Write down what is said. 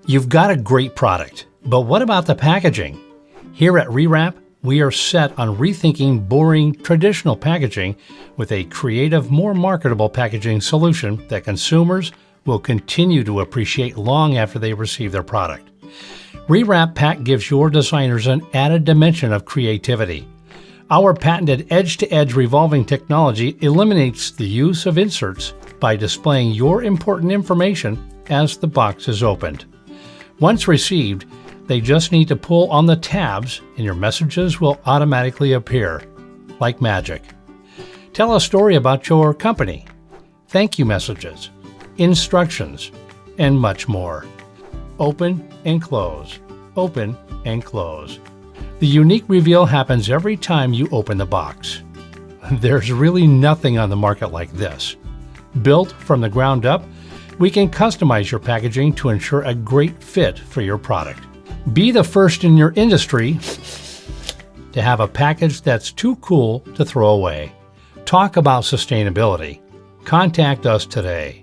You've got a great product, but what about the packaging? Here at ReWrap, we are set on rethinking boring, traditional packaging with a creative, more marketable packaging solution that consumers will continue to appreciate long after they receive their product. ReWrap Pack gives your designers an added dimension of creativity. Our patented edge-to-edge revolving technology eliminates the use of inserts by displaying your important information as the box is opened. Once received, they just need to pull on the tabs and your messages will automatically appear, like magic. Tell a story about your company, thank you messages, instructions, and much more. Open and close, open and close. The unique reveal happens every time you open the box. There's really nothing on the market like this. Built from the ground up, we can customize your packaging to ensure a great fit for your product. Be the first in your industry to have a package that's too cool to throw away. Talk about sustainability. Contact us today.